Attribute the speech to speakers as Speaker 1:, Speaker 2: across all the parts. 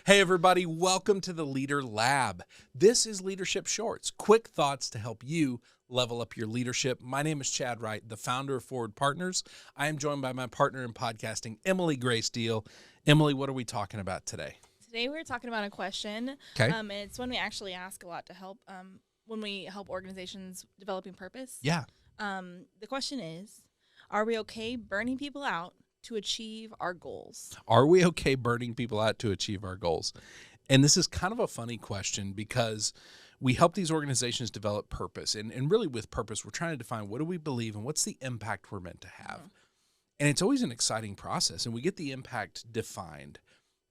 Speaker 1: Hey everybody, welcome to the Leader Lab. This is Leadership Shorts, quick thoughts to help you level up your leadership. My name is Chad Wright, the founder of Forward Partners. I am joined by my partner in podcasting, Emily Grace Deal. Emily, what are we talking about today?
Speaker 2: Today we're talking about a question.
Speaker 1: Okay.
Speaker 2: And it's one we actually ask a lot to help when we help organizations developing purpose.
Speaker 1: Yeah.
Speaker 2: The question is, are we okay burning people out to achieve our goals?
Speaker 1: Are we okay burning people out to achieve our goals? And this is kind of a funny question because we help these organizations develop purpose. And really with purpose, we're trying to define what do we believe and what's the impact we're meant to have. Mm-hmm. And it's always an exciting process. And we get the impact defined.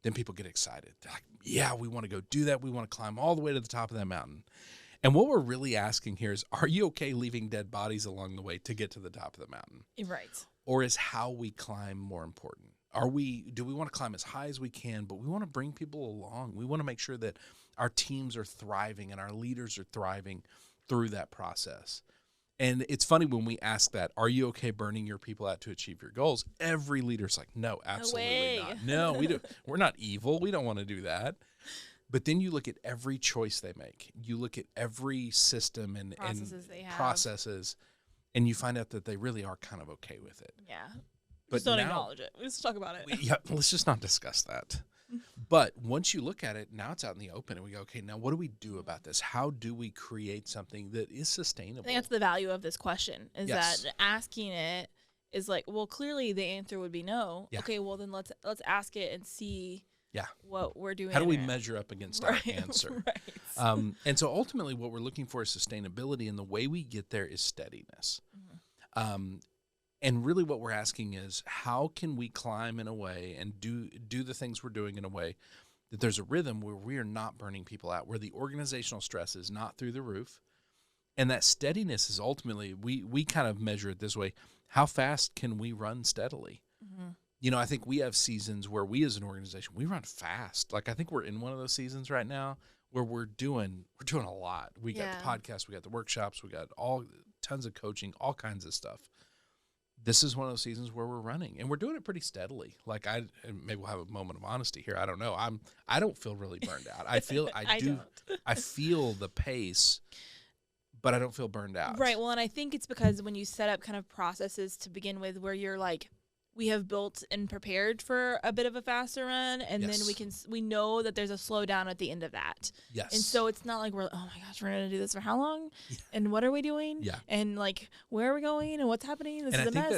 Speaker 1: Then people get excited. They're like, yeah, we want to go do that. We want to climb all the way to the top of that mountain. And what we're really asking here is, are you okay leaving dead bodies along the way to get to the top of the mountain?
Speaker 2: Right.
Speaker 1: Or is how we climb more important? Do we want to climb as high as we can, but we want to bring people along. We want to make sure that our teams are thriving and our leaders are thriving through that process. And it's funny when we ask that, are you okay burning your people out to achieve your goals? Every leader's like, no, absolutely not. No, we do. We're not evil. We don't want to do that. But then you look at every choice they make. You look at every system and processes, and you find out that they really are kind of okay with it.
Speaker 2: Yeah.
Speaker 1: But
Speaker 2: just don't acknowledge it. Let's talk about it.
Speaker 1: Let's just not discuss that. But once you look at it, now it's out in the open, and we go, okay, now what do we do about this? How do we create something that is sustainable?
Speaker 2: I think that's the value of this question, is that asking it is like, well, clearly the answer would be no. Yeah. Okay, well, then let's ask it and see what we're doing.
Speaker 1: How do we measure up against our answer?
Speaker 2: Right.
Speaker 1: And so ultimately what we're looking for is sustainability, and the way we get there is steadiness. Mm-hmm. And really what we're asking is, how can we climb in a way and do the things we're doing in a way that there's a rhythm where we are not burning people out, where the organizational stress is not through the roof. And that steadiness is ultimately, we kind of measure it this way: how fast can we run steadily? Mm-hmm. You know, I think we have seasons where we as an organization, we run fast. Like I think we're in one of those seasons right now where we're doing a lot. We got the podcast, we got the workshops, we got tons of coaching, all kinds of stuff. This is one of those seasons where we're running, and we're doing it pretty steadily. Like maybe we'll have a moment of honesty here. I don't know. I don't feel really burned out. I feel I feel the pace, but I don't feel burned out.
Speaker 2: Right. Well, and I think it's because when you set up kind of processes to begin with, where you're like, we have built and prepared for a bit of a faster run, and then we know that there's a slowdown at the end of that.
Speaker 1: Yes.
Speaker 2: And so it's not like we're, oh my gosh, we're going to do this for how long? Yeah. And what are we doing?
Speaker 1: Yeah.
Speaker 2: And like, where are we going and what's happening? This is a mess.
Speaker 1: And I think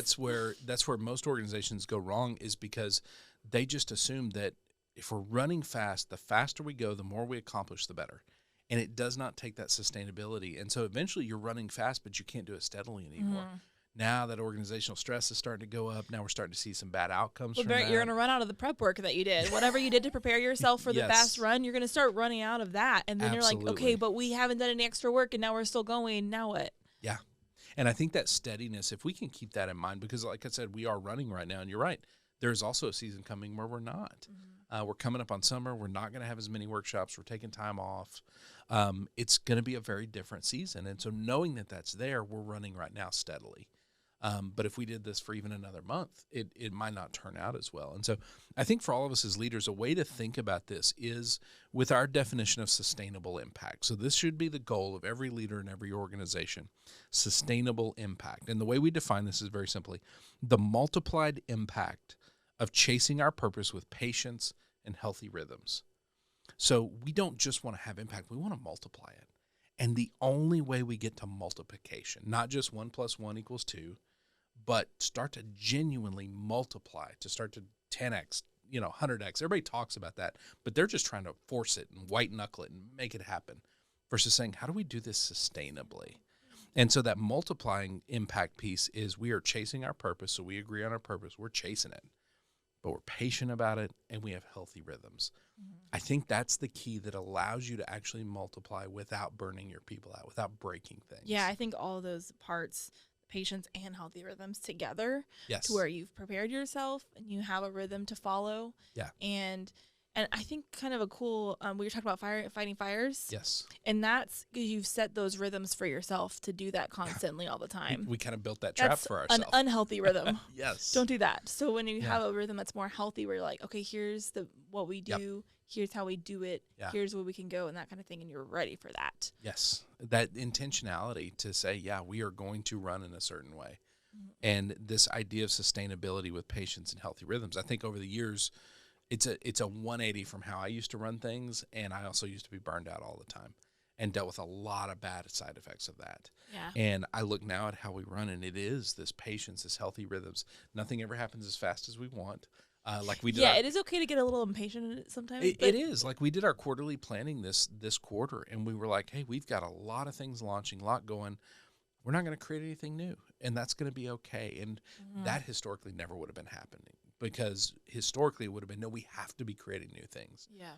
Speaker 1: that's where most organizations go wrong, is because they just assume that if we're running fast, the faster we go, the more we accomplish, the better. And it does not take that sustainability. And so eventually you're running fast, but you can't do it steadily anymore. Mm-hmm. Now that organizational stress is starting to go up. Now we're starting to see some bad outcomes from that.
Speaker 2: You're going to run out of the prep work that you did. Whatever you did to prepare yourself for the fast run, you're going to start running out of that. And then you're like, okay, but we haven't done any extra work, and now we're still going. Now what?
Speaker 1: Yeah. And I think that steadiness, if we can keep that in mind, because like I said, we are running right now, and you're right. There's also a season coming where we're not. Mm-hmm. We're coming up on summer. We're not going to have as many workshops. We're taking time off. It's going to be a very different season. And so knowing that that's there, we're running right now steadily. But if we did this for even another month, it might not turn out as well. And so I think for all of us as leaders, a way to think about this is with our definition of sustainable impact. So this should be the goal of every leader in every organization: sustainable impact. And the way we define this is very simply the multiplied impact of chasing our purpose with patience and healthy rhythms. So we don't just want to have impact, we want to multiply it. And the only way we get to multiplication, not just 1 + 1 = 2, but start to genuinely multiply, to start to 10x, 100x. Everybody talks about that, but they're just trying to force it and white knuckle it and make it happen, versus saying, how do we do this sustainably? And so that multiplying impact piece is, we are chasing our purpose. So we agree on our purpose. We're chasing it, but we're patient about it, and we have healthy rhythms. Mm-hmm. I think that's the key that allows you to actually multiply without burning your people out, without breaking things.
Speaker 2: Yeah, I think all of those parts, patience and healthy rhythms together, to where you've prepared yourself and you have a rhythm to follow.
Speaker 1: Yeah.
Speaker 2: And I think kind of a cool, we were talking about fighting fires.
Speaker 1: Yes.
Speaker 2: And that's because you've set those rhythms for yourself to do that constantly all the time.
Speaker 1: We kind of built that trap for ourselves.
Speaker 2: An unhealthy rhythm.
Speaker 1: Yes.
Speaker 2: Don't do that. So when you have a rhythm that's more healthy, where you're like, okay, here's what we do. here's how we do it,
Speaker 1: Yeah.
Speaker 2: here's where we can go, and that kind of thing, and you're ready for that.
Speaker 1: Yes. That intentionality to say, yeah, we are going to run in a certain way. And this idea of sustainability with patience and healthy rhythms, I think over the years, it's a 180 from how I used to run things, and I also used to be burned out all the time and dealt with a lot of bad side effects of that.
Speaker 2: Yeah.
Speaker 1: And I look now at how we run, and it is this patience, this healthy rhythms. Nothing ever happens as fast as we want. Like we did.
Speaker 2: Yeah, it is okay to get a little impatient sometimes.
Speaker 1: It is. Like we did our quarterly planning this quarter, and we were like, hey, we've got a lot of things launching, a lot going. We're not going to create anything new, and that's going to be okay. And that historically never would have been happening, because historically it would have been, no, we have to be creating new things.
Speaker 2: Yeah.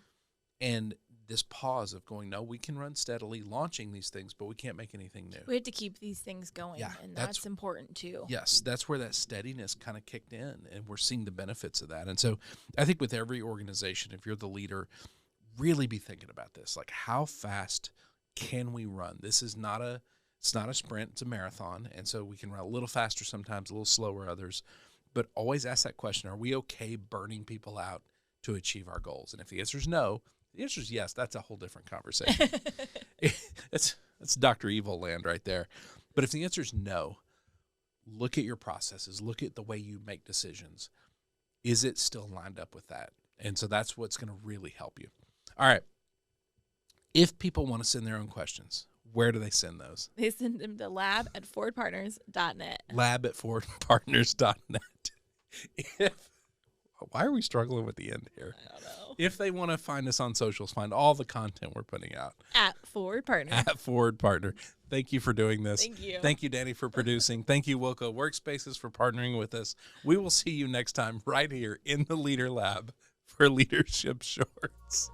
Speaker 1: And this pause of going, no, we can run steadily launching these things, but we can't make anything new.
Speaker 2: We have to keep these things going,
Speaker 1: Yeah,
Speaker 2: and that's important too.
Speaker 1: Yes, that's where that steadiness kind of kicked in, and we're seeing the benefits of that. And so I think with every organization, if you're the leader, really be thinking about this. Like, how fast can we run? This is not a sprint, it's a marathon. And so we can run a little faster sometimes, a little slower others. But always ask that question, are we okay burning people out to achieve our goals? And if the answer is no, the answer is yes. That's a whole different conversation. That's Dr. Evil land right there. But if the answer is no, look at your processes. Look at the way you make decisions. Is it still lined up with that? And so that's what's going to really help you. All right. If people want to send their own questions, where do they send those?
Speaker 2: They send them to lab@forwardpartners.net.
Speaker 1: lab@forwardpartners.net. Why are we struggling with the end here?
Speaker 2: I don't know.
Speaker 1: If they want to find us on socials, find all the content we're putting out.
Speaker 2: @ForwardPartner.
Speaker 1: @ForwardPartner. Thank you for doing this.
Speaker 2: Thank you.
Speaker 1: Thank you, Danny, for producing. Thank you, Wilco Workspaces, for partnering with us. We will see you next time right here in the Leader Lab for Leadership Shorts.